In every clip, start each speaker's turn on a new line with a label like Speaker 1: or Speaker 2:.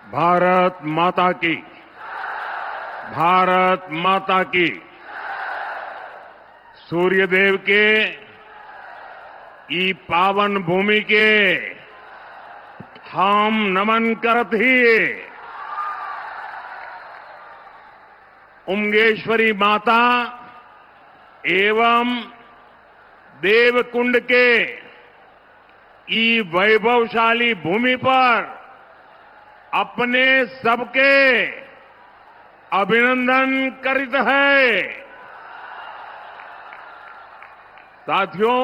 Speaker 1: भारत माता की। भारत माता की। सूर्यदेव के ई पावन भूमि के हम नमन करत ही उमगेश्वरी माता एवं देवकुंड के ई वैभवशाली भूमि पर अपने सबके अभिनंदन करित है। साथियों,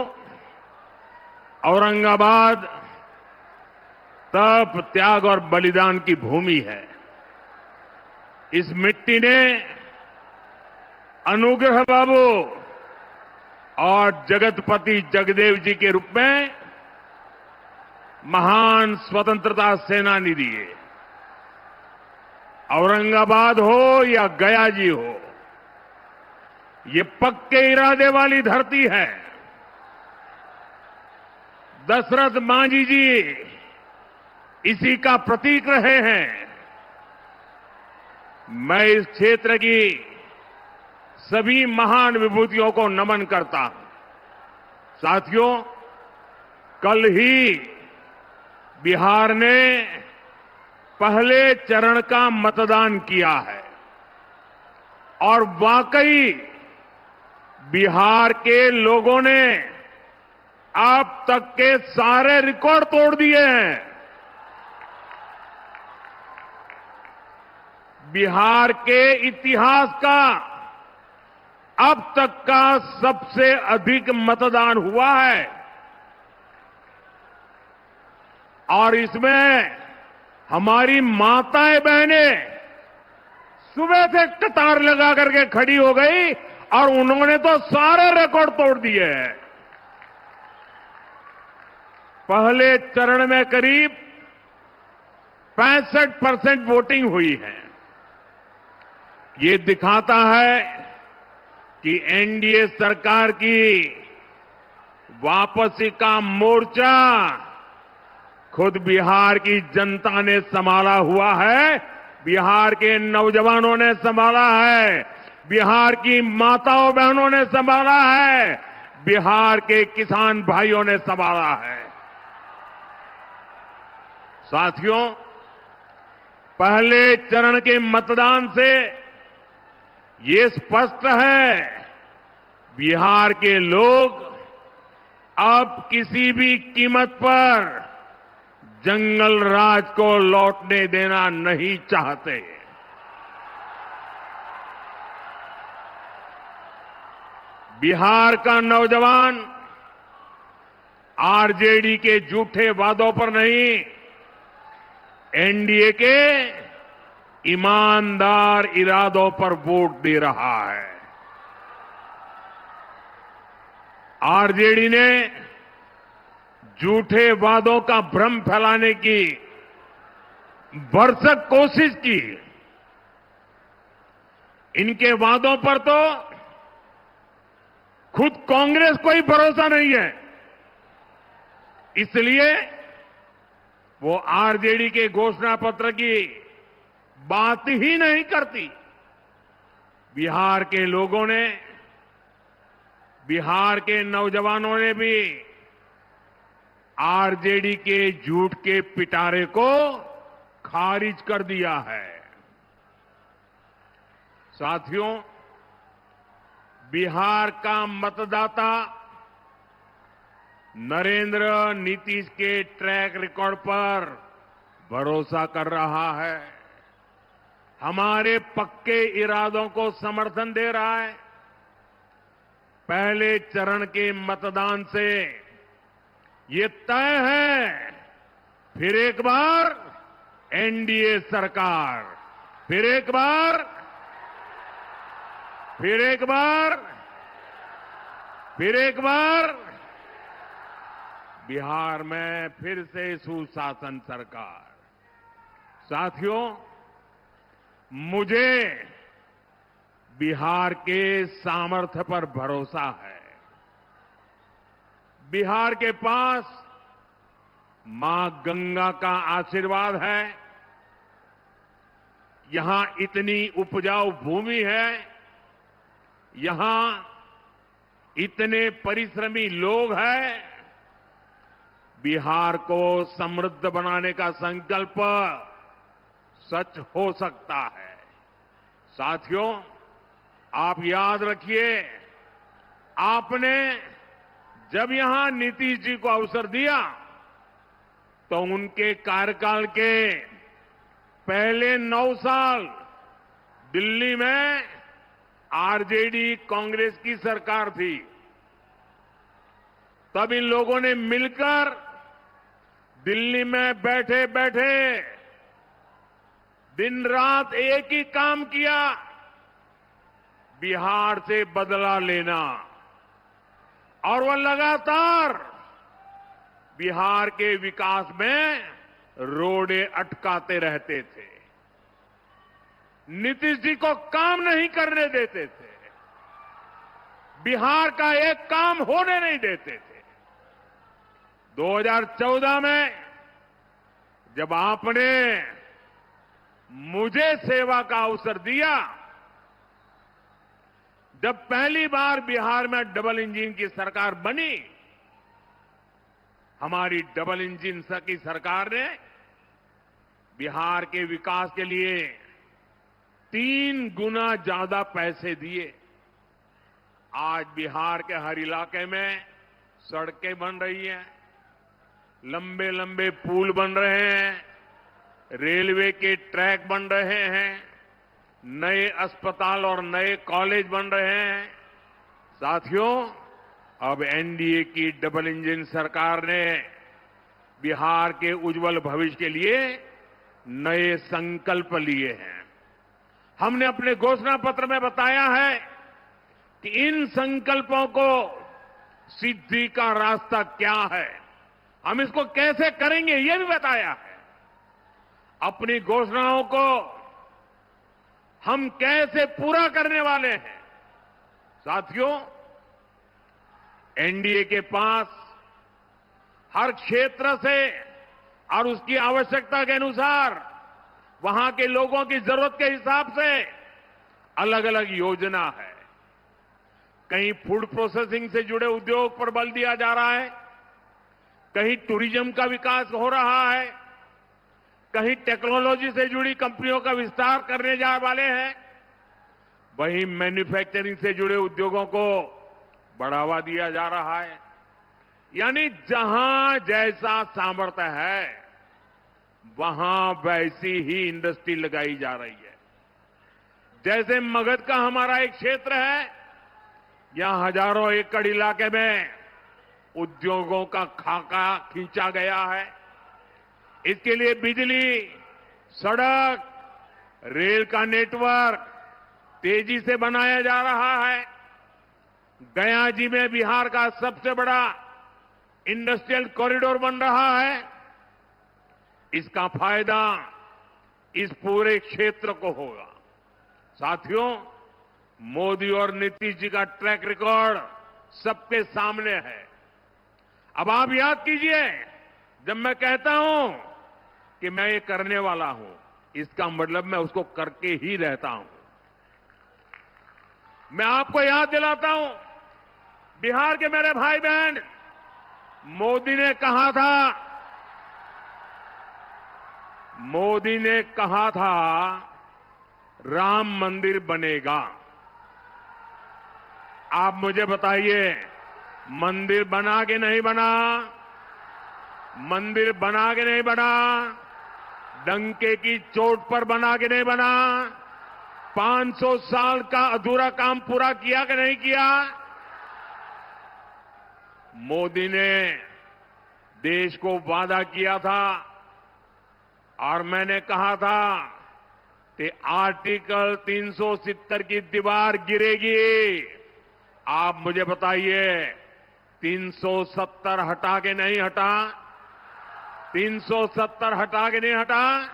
Speaker 1: औरंगाबाद तप, त्याग और बलिदान की भूमि है। इस मिट्टी ने अनुग्रह बाबू और जगतपति जगदेव जी के रूप में महान स्वतंत्रता सेनानी दिए। औरंगाबाद हो या गया जी हो, ये पक्के इरादे वाली धरती है। दशरथ मांझी जी इसी का प्रतीक रहे हैं। मैं इस क्षेत्र की सभी महान विभूतियों को नमन करता हूं। साथियों, कल ही बिहार ने पहले चरण का मतदान किया है और वाकई बिहार के लोगों ने अब तक के सारे रिकॉर्ड तोड़ दिए हैं। बिहार के इतिहास का अब तक का सबसे अधिक मतदान हुआ है और इसमें हमारी माताएं बहनें सुबह से कतार लगा करके खड़ी हो गई और उन्होंने तो सारे रिकॉर्ड तोड़ दिए हैं। पहले चरण में करीब 65% वोटिंग हुई है। ये दिखाता है कि एनडीए सरकार की वापसी का मोर्चा खुद बिहार की जनता ने संभाला हुआ है, बिहार के नौजवानों ने संभाला है, बिहार की माताओं बहनों ने संभाला है, बिहार के किसान भाइयों ने संभाला है। साथियों, पहले चरण के मतदान से ये स्पष्ट है, बिहार के लोग अब किसी भी कीमत पर जंगल राज को लौटने देना नहीं चाहते। बिहार का नौजवान आरजेडी के झूठे वादों पर नहीं, एनडीए के ईमानदार इरादों पर वोट दे रहा है। आरजेडी ने झूठे वादों का भ्रम फैलाने की भरसक कोशिश की। इनके वादों पर तो खुद कांग्रेस को ही भरोसा नहीं है, इसलिए वो आरजेडी के घोषणा पत्र की बात ही नहीं करती। बिहार के लोगों ने, बिहार के नौजवानों ने भी आरजेडी के झूठ के पिटारे को खारिज कर दिया है। साथियों, बिहार का मतदाता नरेंद्र नीतीश के ट्रैक रिकॉर्ड पर भरोसा कर रहा है, हमारे पक्के इरादों को समर्थन दे रहा है। पहले चरण के मतदान से ये तय है, फिर एक बार एनडीए सरकार, फिर एक बार, फिर एक बार, फिर एक बार बिहार में फिर से सुशासन सरकार। साथियों, मुझे बिहार के सामर्थ्य पर भरोसा है। बिहार के पास मां गंगा का आशीर्वाद है, यहां इतनी उपजाऊ भूमि है, यहां इतने परिश्रमी लोग हैं। बिहार को समृद्ध बनाने का संकल्प सच हो सकता है। साथियों, आप याद रखिए, आपने जब यहां नीतीश जी को अवसर दिया तो उनके कार्यकाल के पहले 9 साल दिल्ली में आरजेडी कांग्रेस की सरकार थी। तब इन लोगों ने मिलकर दिल्ली में बैठे बैठे दिन रात एक ही काम किया, बिहार से बदला लेना। और वह लगातार बिहार के विकास में रोड़े अटकाते रहते थे, नीतीश जी को काम नहीं करने देते थे, बिहार का एक काम होने नहीं देते थे। 2014 में जब आपने मुझे सेवा का अवसर दिया, जब पहली बार बिहार में डबल इंजन की सरकार बनी, हमारी डबल इंजन की सरकार ने बिहार के विकास के लिए 3 गुना ज्यादा पैसे दिए। आज बिहार के हर इलाके में सड़कें बन रही हैं, लंबे लंबे पुल बन रहे हैं, रेलवे के ट्रैक बन रहे हैं, नए अस्पताल और नए कॉलेज बन रहे हैं। साथियों, अब एनडीए की डबल इंजन सरकार ने बिहार के उज्जवल भविष्य के लिए नए संकल्प लिए हैं। हमने अपने घोषणा पत्र में बताया है कि इन संकल्पों को सिद्धि का रास्ता क्या है, हम इसको कैसे करेंगे, ये भी बताया है। अपनी घोषणाओं को हम कैसे पूरा करने वाले हैं। साथियों, एनडीए के पास हर क्षेत्र से और उसकी आवश्यकता के अनुसार, वहां के लोगों की जरूरत के हिसाब से अलग अलग योजना है। कहीं फूड प्रोसेसिंग से जुड़े उद्योग पर बल दिया जा रहा है, कहीं टूरिज्म का विकास हो रहा है, कहीं टेक्नोलॉजी से जुड़ी कंपनियों का विस्तार करने जा वाले हैं, वहीं मैन्युफैक्चरिंग से जुड़े उद्योगों को बढ़ावा दिया जा रहा है। यानी जहां जैसा सामर्थ्य है, वहां वैसी ही इंडस्ट्री लगाई जा रही है। जैसे मगध का हमारा एक क्षेत्र है, यहां हजारों एकड़ इलाके में उद्योगों का खाका खींचा गया है। इसके लिए बिजली, सड़क, रेल का नेटवर्क तेजी से बनाया जा रहा है। गया जी में बिहार का सबसे बड़ा इंडस्ट्रियल कॉरिडोर बन रहा है। इसका फायदा इस पूरे क्षेत्र को होगा। साथियों, मोदी और नीतीश जी का ट्रैक रिकॉर्ड सबके सामने है। अब आप याद कीजिए, जब मैं कहता हूं कि मैं ये करने वाला हूं, इसका मतलब मैं उसको करके ही रहता हूं। मैं आपको याद दिलाता हूं, बिहार के मेरे भाई बहन, मोदी ने कहा था राम मंदिर बनेगा। आप मुझे बताइए, मंदिर बना के नहीं बना? मंदिर बना के नहीं बना? डंके की चोट पर बना के नहीं बना? 500 साल का अधूरा काम पूरा किया कि नहीं किया? मोदी ने देश को वादा किया था और मैंने कहा था कि आर्टिकल 370 की दीवार गिरेगी। आप मुझे बताइए, 370 हटा के नहीं हटा? 370 हटा के नहीं हटा?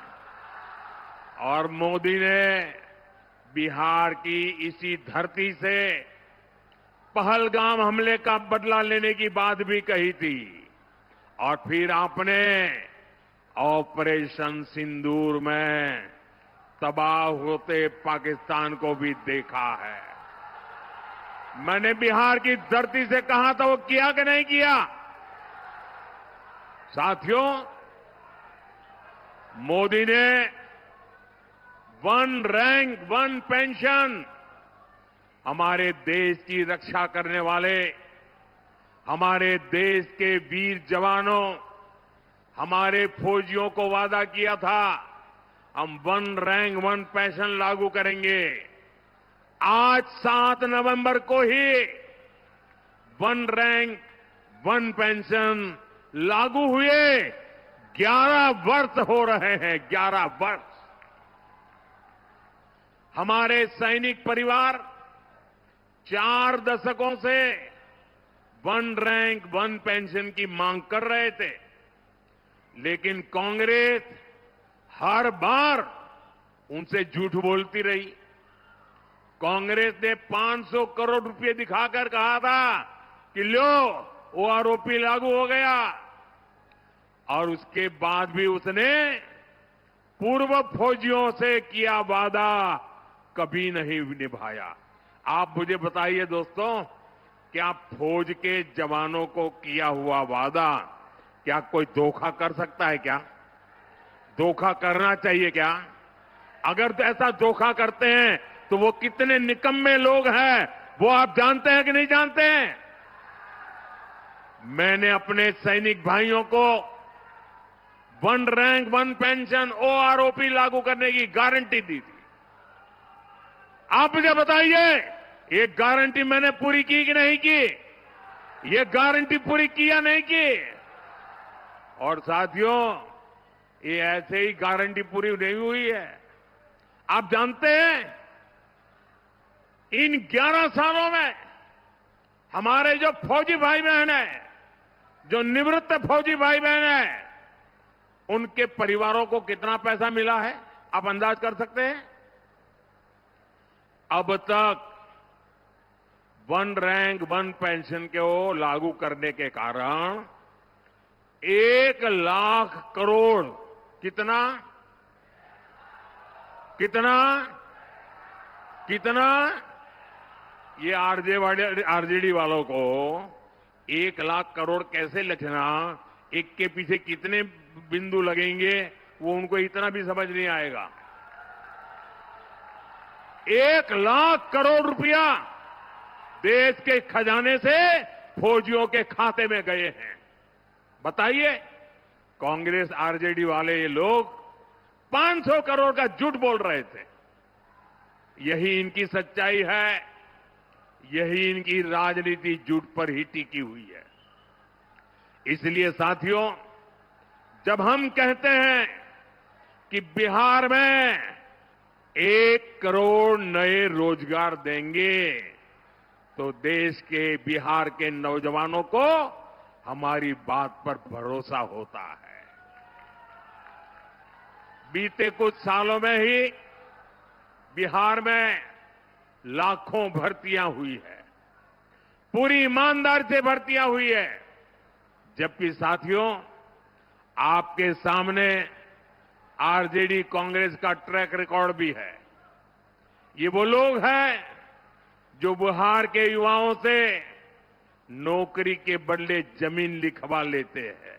Speaker 1: और मोदी ने बिहार की इसी धरती से पहलगाम हमले का बदला लेने की बात भी कही थी। और फिर आपने ऑपरेशन सिंदूर में तबाह होते पाकिस्तान को भी देखा है। मैंने बिहार की धरती से कहा था, वो किया कि नहीं किया? साथियों, मोदी ने वन रैंक वन पेंशन हमारे देश की रक्षा करने वाले, हमारे देश के वीर जवानों, हमारे फौजियों को वादा किया था, हम वन रैंक वन पेंशन लागू करेंगे। आज 7 नवंबर को ही वन रैंक वन पेंशन लागू हुए 11 वर्ष हो रहे हैं। 11 वर्ष। हमारे सैनिक परिवार 4 दशकों से वन रैंक वन पेंशन की मांग कर रहे थे, लेकिन कांग्रेस हर बार उनसे झूठ बोलती रही। कांग्रेस ने 500 करोड़ रुपए दिखाकर कहा था कि लो वो आरोपी लागू हो गया, और उसके बाद भी उसने पूर्व फौजियों से किया वादा कभी नहीं निभाया। आप मुझे बताइए दोस्तों, क्या फौज के जवानों को किया हुआ वादा क्या कोई धोखा कर सकता है? क्या धोखा करना चाहिए क्या? अगर तो ऐसा धोखा करते हैं तो वो कितने निकम्मे लोग हैं, वो आप जानते हैं कि नहीं जानते हैं? मैंने अपने सैनिक भाइयों को one rank one pension OROP लागू करने की गारंटी दी थी। आप मुझे बताइए, ये गारंटी मैंने पूरी की कि नहीं की? ये गारंटी पूरी की या नहीं की? और साथियों, ये ऐसे ही गारंटी पूरी नहीं हुई है। आप जानते हैं, इन 11 सालों में हमारे जो फौजी भाई बहन हैं, जो निवृत्त फौजी भाई बहन हैं, उनके परिवारों को कितना पैसा मिला है? आप अंदाज कर सकते हैं? अब तक वन रैंक वन पेंशन को लागू करने के कारण 1 लाख करोड़ कितना कितना कितना ये आरजेडी वालों को 1 लाख करोड़ कैसे लिखना, एक के पीछे कितने बिंदु लगेंगे, वो उनको इतना भी समझ नहीं आएगा। 1 लाख करोड़ रुपया देश के खजाने से फौजियों के खाते में गए हैं। बताइए, कांग्रेस आरजेडी वाले ये लोग 500 करोड़ का झूठ बोल रहे थे। यही इनकी सच्चाई है, यही इनकी राजनीति झूठ पर ही टिकी हुई है। इसलिए साथियों, जब हम कहते हैं कि बिहार में 1 करोड़ नए रोजगार देंगे, तो देश के बिहार के नौजवानों को हमारी बात पर भरोसा होता है। बीते कुछ सालों में ही बिहार में लाखों भर्तियां हुई है, पूरी ईमानदारी से भर्तियां हुई है। जबकि साथियों, आपके सामने आरजेडी कांग्रेस का ट्रैक रिकॉर्ड भी है। ये वो लोग हैं जो बिहार के युवाओं से नौकरी के बदले जमीन लिखवा लेते हैं।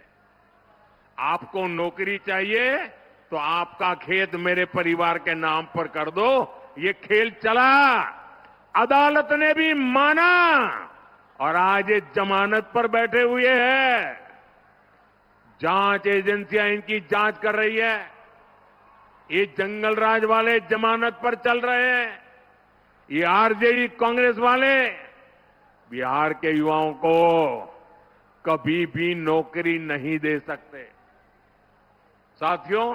Speaker 1: आपको नौकरी चाहिए तो आपका खेत मेरे परिवार के नाम पर कर दो। ये खेल चला, अदालत ने भी माना, और आज ये जमानत पर बैठे हुए हैं। जांच एजेंसियां इनकी जांच कर रही है। ये जंगल राज वाले जमानत पर चल रहे हैं। ये आरजेडी कांग्रेस वाले बिहार के युवाओं को कभी भी नौकरी नहीं दे सकते। साथियों,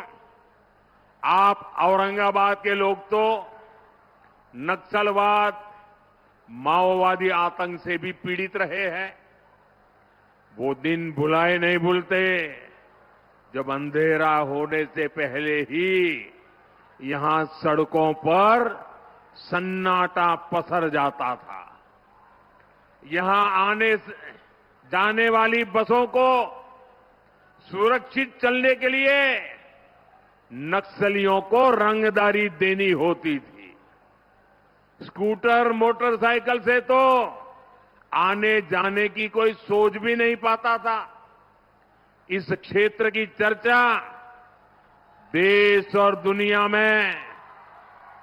Speaker 1: आप औरंगाबाद के लोग तो नक्सलवाद, माओवादी आतंक से भी पीड़ित रहे हैं। वो दिन भुलाए नहीं भूलते जब अंधेरा होने से पहले ही यहां सड़कों पर सन्नाटा पसर जाता था। यहां आने जाने वाली बसों को सुरक्षित चलने के लिए नक्सलियों को रंगदारी देनी होती थी। स्कूटर मोटरसाइकिल से तो आने जाने की कोई सोच भी नहीं पाता था। इस क्षेत्र की चर्चा देश और दुनिया में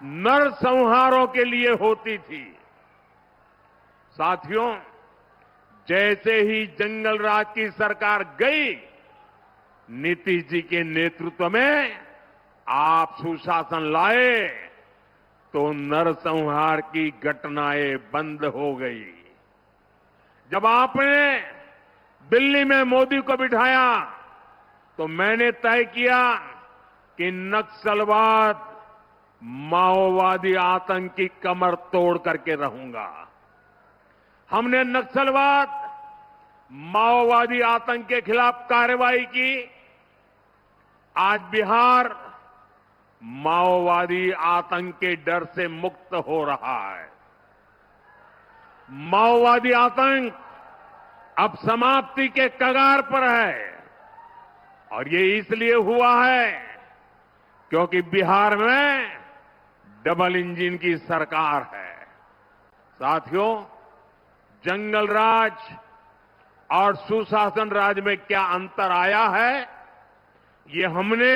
Speaker 1: नरसंहारों के लिए होती थी। साथियों, जैसे ही जंगल राज की सरकार गई, नीतीश जी के नेतृत्व में आप सुशासन लाए तो नरसंहार की घटनाएं बंद हो गई। जब आपने दिल्ली में मोदी को बिठाया तो मैंने तय किया कि नक्सलवाद, माओवादी आतंक की कमर तोड़ करके रहूंगा। हमने नक्सलवाद, माओवादी आतंक के खिलाफ कार्रवाई की। आज बिहार माओवादी आतंक के डर से मुक्त हो रहा है। माओवादी आतंक अब समाप्ति के कगार पर है और ये इसलिए हुआ है क्योंकि बिहार में डबल इंजन की सरकार है। साथियों, जंगल राज और सुशासन राज में क्या अंतर आया है, ये हमने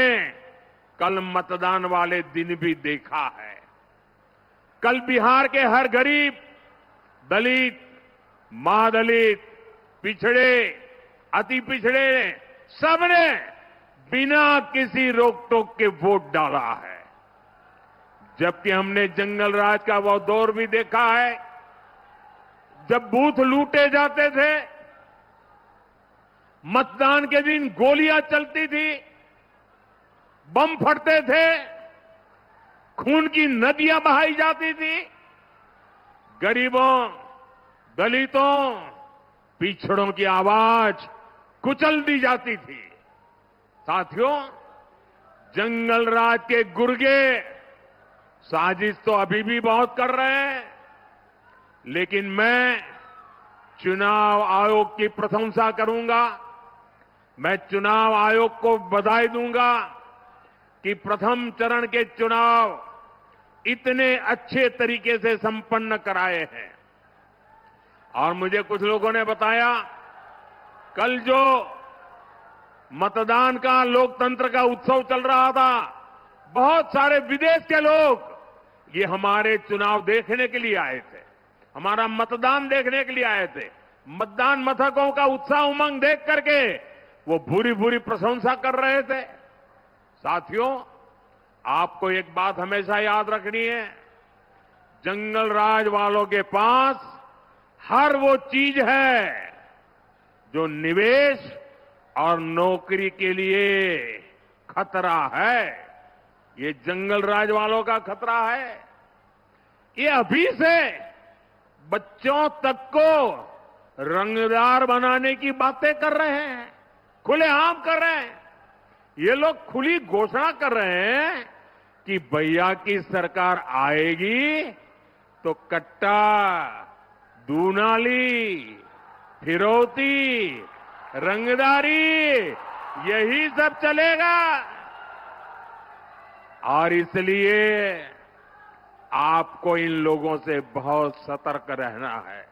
Speaker 1: कल मतदान वाले दिन भी देखा है। कल बिहार के हर गरीब, दलित, महादलित, पिछड़े, अति पिछड़े सबने बिना किसी रोक टोक के वोट डाला है। जबकि हमने जंगल राज का वो दौर भी देखा है जब बूथ लूटे जाते थे, मतदान के दिन गोलियां चलती थी, बम फटते थे, खून की नदियां बहाई जाती थी, गरीबों, दलितों, पिछड़ों की आवाज कुचल दी जाती थी। साथियों, जंगल राज के गुर्गे साजिश तो अभी भी बहुत कर रहे हैं, लेकिन मैं चुनाव आयोग की प्रशंसा करूंगा। मैं चुनाव आयोग को बधाई दूंगा कि प्रथम चरण के चुनाव इतने अच्छे तरीके से संपन्न कराए हैं। और मुझे कुछ लोगों ने बताया, कल जो मतदान का, लोकतंत्र का उत्सव चल रहा था, बहुत सारे विदेश के लोग ये हमारे चुनाव देखने के लिए आए थे, हमारा मतदान देखने के लिए आए थे। मतदान मथकों का उत्साह उमंग देख करके वो भूरी भूरी प्रशंसा कर रहे थे। साथियों, आपको एक बात हमेशा याद रखनी है, जंगल राज वालों के पास हर वो चीज है जो निवेश और नौकरी के लिए खतरा है। ये जंगल राज वालों का खतरा है। ये अभी से बच्चों तक को रंगदार बनाने की बातें कर रहे हैं, खुलेआम कर रहे हैं। ये लोग खुली घोषणा कर रहे हैं कि भैया की सरकार आएगी तो कट्टा, दूनाली, फिरौती, रंगदारी, यही सब चलेगा। और इसलिए आपको इन लोगों से बहुत सतर्क रहना है।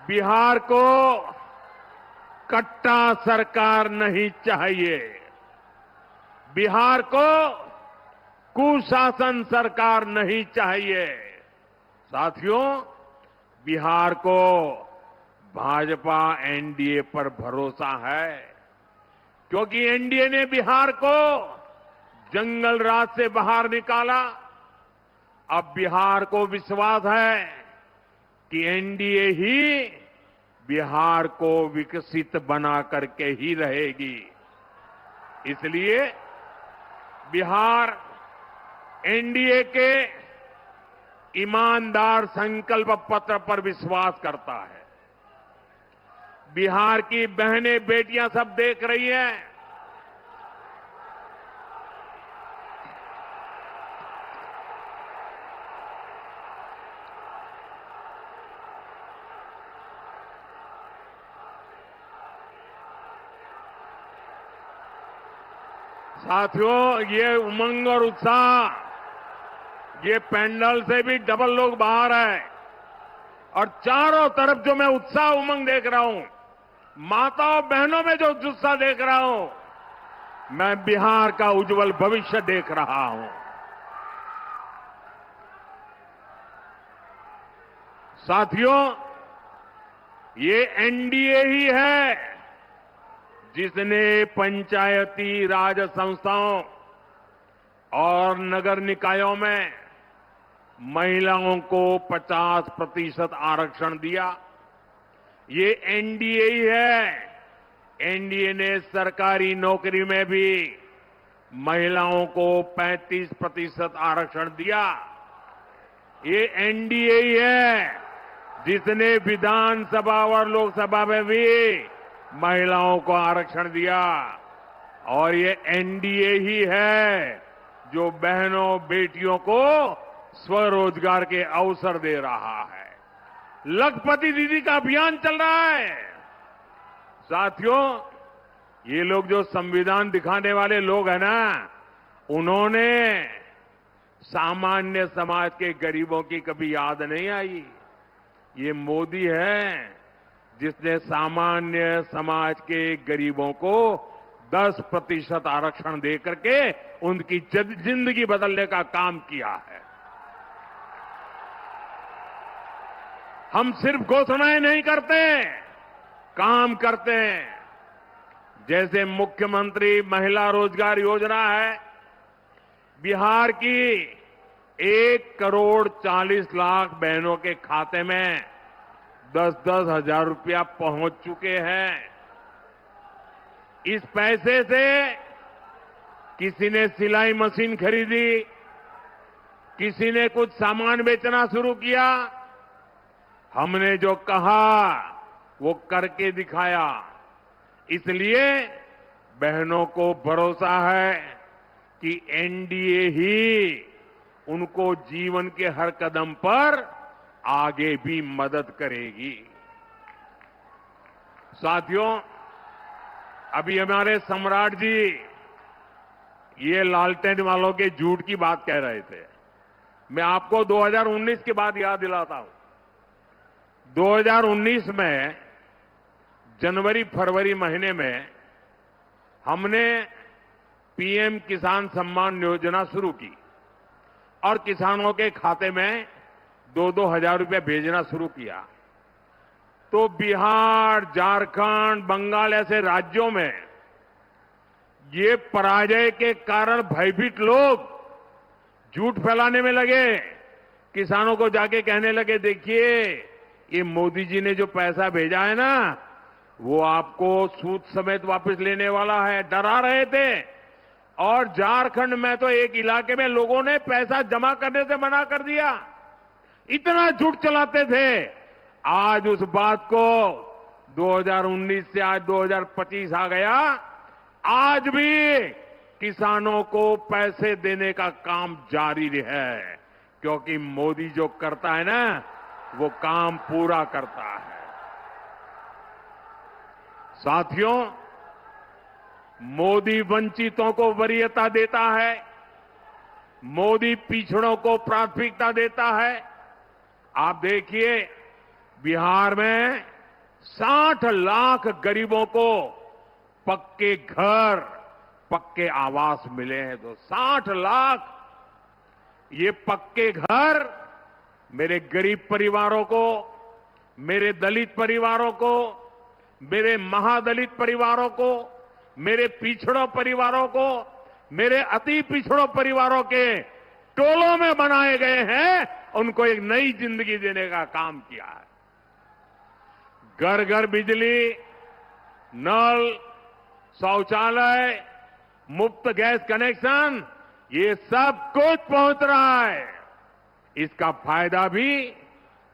Speaker 1: बिहार को कट्टा सरकार नहीं चाहिए, बिहार को कुशासन सरकार नहीं चाहिए। साथियों, बिहार को भाजपा एनडीए पर भरोसा है, क्योंकि एनडीए ने बिहार को जंगल राज से बाहर निकाला। अब बिहार को विश्वास है कि एनडीए ही बिहार को विकसित बना करके ही रहेगी। इसलिए बिहार एनडीए के ईमानदार संकल्प पत्र पर विश्वास करता है। बिहार की बहनें, बेटियां सब देख रही हैं। साथियों, ये उमंग और उत्साह, ये पैंडल से भी डबल लोग बाहर है और चारों तरफ जो मैं उत्साह उमंग देख रहा हूं, माताओं बहनों में जो उत्साह देख रहा हूं, मैं बिहार का उज्जवल भविष्य देख रहा हूं। साथियों, ये एनडीए ही है जिसने पंचायती राज संस्थाओं और नगर निकायों में महिलाओं को 50% आरक्षण दिया। ये एनडीए ही है। एनडीए ने सरकारी नौकरी में भी महिलाओं को 35% आरक्षण दिया। ये एनडीए ही है जिसने विधानसभा और लोकसभा में भी महिलाओं को आरक्षण दिया। और ये एनडीए ही है जो बहनों बेटियों को स्वरोजगार के अवसर दे रहा है। लखपति दीदी का अभियान चल रहा है। साथियों, ये लोग जो संविधान दिखाने वाले लोग हैं ना, उन्होंने सामान्य समाज के गरीबों की कभी याद नहीं आई। ये मोदी है जिसने सामान्य समाज के गरीबों को 10% आरक्षण दे करके उनकी जिंदगी बदलने का काम किया है। हम सिर्फ घोषणाएं नहीं करते, काम करते हैं। जैसे मुख्यमंत्री महिला रोजगार योजना है, बिहार की 1,40,00,000 बहनों के खाते में 10-10 हजार रुपया पहुंच चुके हैं। इस पैसे से किसी ने सिलाई मशीन खरीदी, किसी ने कुछ सामान बेचना शुरू किया। हमने जो कहा वो करके दिखाया। इसलिए बहनों को भरोसा है कि एनडीए ही उनको जीवन के हर कदम पर आगे भी मदद करेगी। साथियों, अभी हमारे सम्राट जी ये लालटेन वालों के झूठ की बात कह रहे थे। मैं आपको 2019 की बात याद दिलाता हूं। 2019 में जनवरी फरवरी महीने में हमने पीएम किसान सम्मान योजना शुरू की और किसानों के खाते में 2-2 हजार रुपये भेजना शुरू किया। तो बिहार, झारखंड, बंगाल ऐसे राज्यों में ये पराजय के कारण भयभीत लोग झूठ फैलाने में लगे। किसानों को जाके कहने लगे, देखिए ये मोदी जी ने जो पैसा भेजा है ना, वो आपको सूद समेत वापस लेने वाला है। डरा रहे थे। और झारखंड में तो एक इलाके में लोगों ने पैसा जमा करने से मना कर दिया। इतना झूठ चलाते थे। आज उस बात को 2019 से आज 2025 आ गया। आज भी किसानों को पैसे देने का काम जारी है, क्योंकि मोदी जो करता है ना, वो काम पूरा करता है। साथियों, मोदी वंचितों को वरीयता देता है, मोदी पिछड़ों को प्राथमिकता देता है। आप देखिए, बिहार में 60 लाख गरीबों को पक्के घर, पक्के आवास मिले हैं। तो 60 लाख ये पक्के घर मेरे गरीब परिवारों को, मेरे दलित परिवारों को, मेरे महादलित परिवारों को, मेरे पिछड़ों परिवारों को, मेरे अति पिछड़ों परिवारों के टोलों में बनाए गए हैं। उनको एक नई जिंदगी देने का काम किया है। घर घर बिजली, नल, शौचालय, मुफ्त गैस कनेक्शन, ये सब कुछ पहुंच रहा है। इसका फायदा भी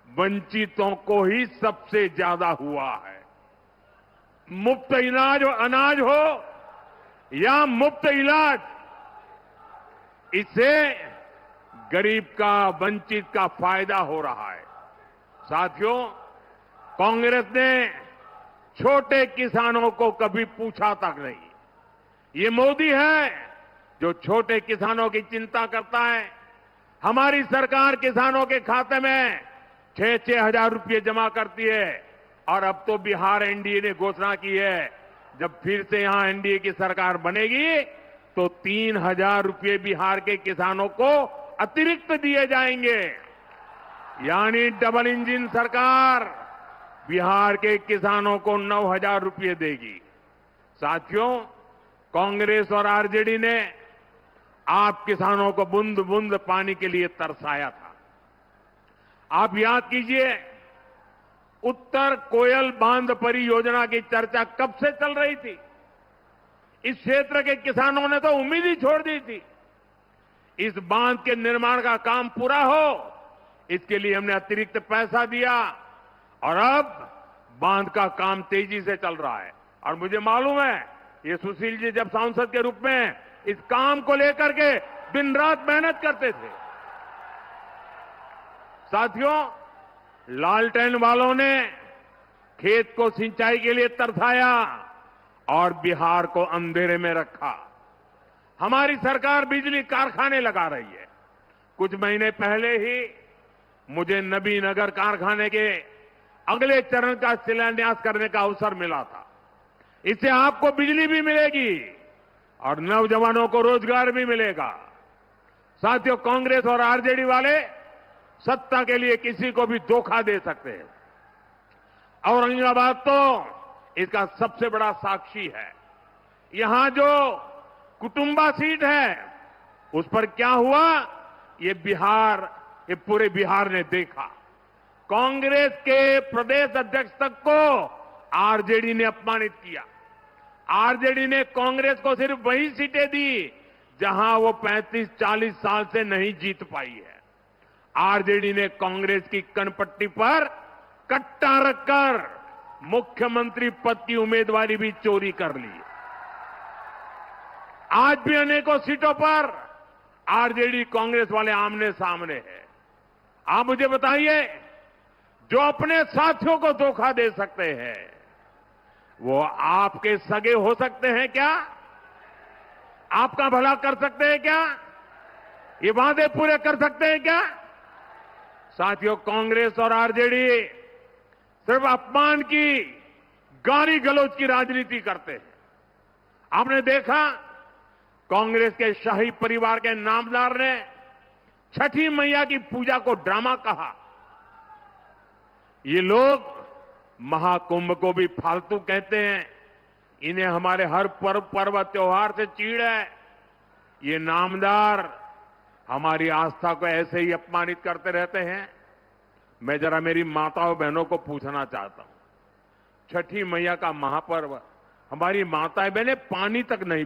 Speaker 1: वंचितों को ही सबसे ज्यादा हुआ है। मुफ्त अनाज हो या मुफ्त इलाज, इससे गरीब का, वंचित का फायदा हो रहा है। साथियों, कांग्रेस ने छोटे किसानों को कभी पूछा तक नहीं। ये मोदी है जो छोटे किसानों की चिंता करता है। हमारी सरकार किसानों के खाते में 6-6 हजार रुपये जमा करती है। और अब तो बिहार एनडीए ने घोषणा की है, जब फिर से यहां एनडीए की सरकार बनेगी तो 3,000 रुपये बिहार के किसानों को अतिरिक्त दिए जाएंगे। यानी डबल इंजन सरकार बिहार के किसानों को 9,000 रुपये देगी। साथियों, कांग्रेस और आरजेडी ने आप किसानों को बूंद बूंद पानी के लिए तरसाया था। आप याद कीजिए, उत्तर कोयल बांध परियोजना की चर्चा कब से चल रही थी। इस क्षेत्र के किसानों ने तो उम्मीद ही छोड़ दी थी। इस बांध के निर्माण का काम पूरा हो, इसके लिए हमने अतिरिक्त पैसा दिया और अब बांध का काम तेजी से चल रहा है। और मुझे मालूम है, ये सुशील जी जब सांसद के रूप में इस काम को लेकर के दिन रात मेहनत करते थे। साथियों, लालटेन वालों ने खेत को सिंचाई के लिए तरसाया और बिहार को अंधेरे में रखा। हमारी सरकार बिजली कारखाने लगा रही है। कुछ महीने पहले ही मुझे नबीनगर कारखाने के अगले चरण का शिलान्यास करने का अवसर मिला था। इससे आपको बिजली भी मिलेगी और नौजवानों को रोजगार भी मिलेगा। साथियों, कांग्रेस और आरजेडी वाले सत्ता के लिए किसी को भी धोखा दे सकते हैं। औरंगाबाद तो इसका सबसे बड़ा साक्षी है। यहां जो कुटुंबा सीट है, उस पर क्या हुआ, ये पूरे बिहार ने देखा। कांग्रेस के प्रदेश अध्यक्ष तक को आरजेडी ने अपमानित किया। आरजेडी ने कांग्रेस को सिर्फ वही सीटें दी जहां वो 35-40 साल से नहीं जीत पाई है। आरजेडी ने कांग्रेस की कनपट्टी पर कट्टा रखकर मुख्यमंत्री पद की उम्मीदवारी भी चोरी कर ली। आज भी अनेकों सीटों पर आरजेडी कांग्रेस वाले आमने सामने हैं। आप मुझे बताइए, जो अपने साथियों को धोखा दे सकते हैं, वो आपके सगे हो सकते हैं क्या? आपका भला कर सकते हैं क्या? ये वादे पूरे कर सकते हैं क्या? साथियों, कांग्रेस और आरजेडी सिर्फ अपमान की, गाली गलौज की राजनीति करते हैं। आपने देखा, कांग्रेस के शाही परिवार के नामदार ने छठी मैया की पूजा को ड्रामा कहा। ये लोग महाकुंभ को भी फालतू कहते हैं। इन्हें हमारे हर पर्व त्योहार से चीड़ है। ये नामदार हमारी आस्था को ऐसे ही अपमानित करते रहते हैं। मैं जरा मेरी माताओं बहनों को पूछना चाहता हूं, छठी मैया का महापर्व, हमारी माताएं बहनें पानी तक नहीं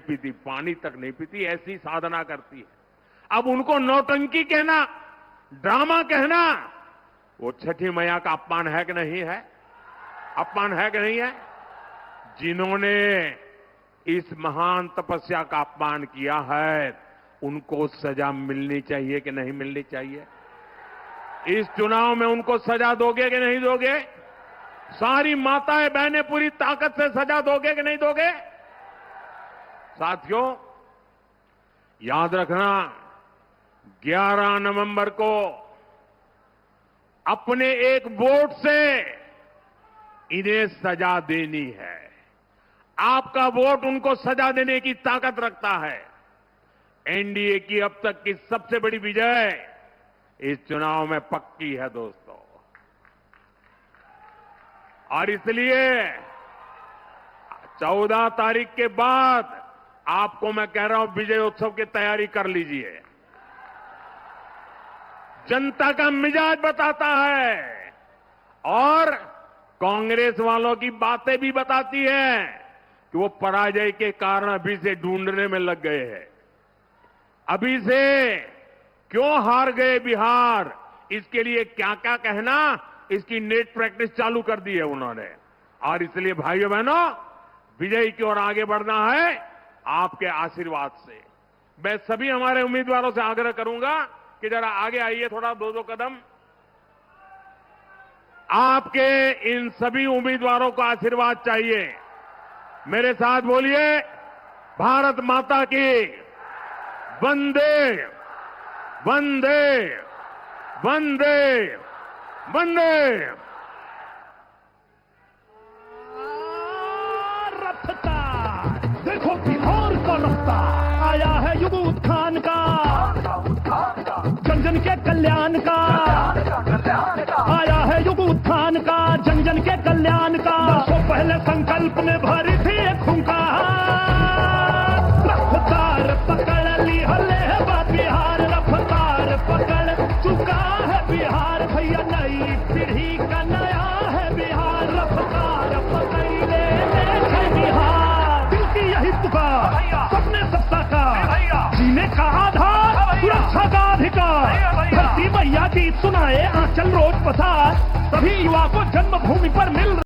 Speaker 1: पीती, ऐसी साधना करती है। अब उनको नौटंकी कहना, ड्रामा कहना, वो छठी मैया का अपमान है कि नहीं है? अपमान है कि नहीं है? जिन्होंने इस महान तपस्या का अपमान किया है, उनको सजा मिलनी चाहिए कि नहीं मिलनी चाहिए? इस चुनाव में उनको सजा दोगे कि नहीं दोगे? सारी माताएं बहनें पूरी ताकत से सजा दोगे कि नहीं दोगे? साथियों, याद रखना, 11 नवंबर को अपने एक वोट से इन्हें सजा देनी है। आपका वोट उनको सजा देने की ताकत रखता है। एनडीए की अब तक की सबसे बड़ी विजय इस चुनाव में पक्की है दोस्तों। और इसलिए 14 तारीख के बाद आपको मैं कह रहा हूं, विजय उत्सव की तैयारी कर लीजिए। जनता का मिजाज बताता है और कांग्रेस वालों की बातें भी बताती है कि वो पराजय के कारण अभी से ढूंढने में लग गए हैं। अभी से क्यों हार गए बिहार, इसके लिए क्या क्या कहना, इसकी नेट प्रैक्टिस चालू कर दी है उन्होंने। और इसलिए भाइयों बहनों, विजय की ओर आगे बढ़ना है आपके आशीर्वाद से। मैं सभी हमारे उम्मीदवारों से आग्रह करूंगा कि जरा आगे आइए, थोड़ा 2-2 कदम। आपके इन सभी उम्मीदवारों को आशीर्वाद चाहिए। मेरे साथ बोलिए, भारत माता की, वंदे वंदे वंदे वंदे।
Speaker 2: रफ्तार देखो बिहार का रफ्तार आया है युग उत्थान का, जन जन के कल्याण का आया है युग उत्थान का, जन जन के कल्याण का। तो पहले संकल्प में भरी थी एक हुंकार, रफ्तार पकड़ ली हले बिहार, रफ्तार पकड़ चुका है बिहार भैया, नई पीढ़ी का नया है बिहार, रफ्तार पकड़ ले है बिहार। दिल की यही पुकार सपने सबका का, जीने का आधार सुरक्षा का अधिकार, धरती मैया गीत सुनाए आंचल रोज पसार, सभी युवा को जन्मभूमि पर मिल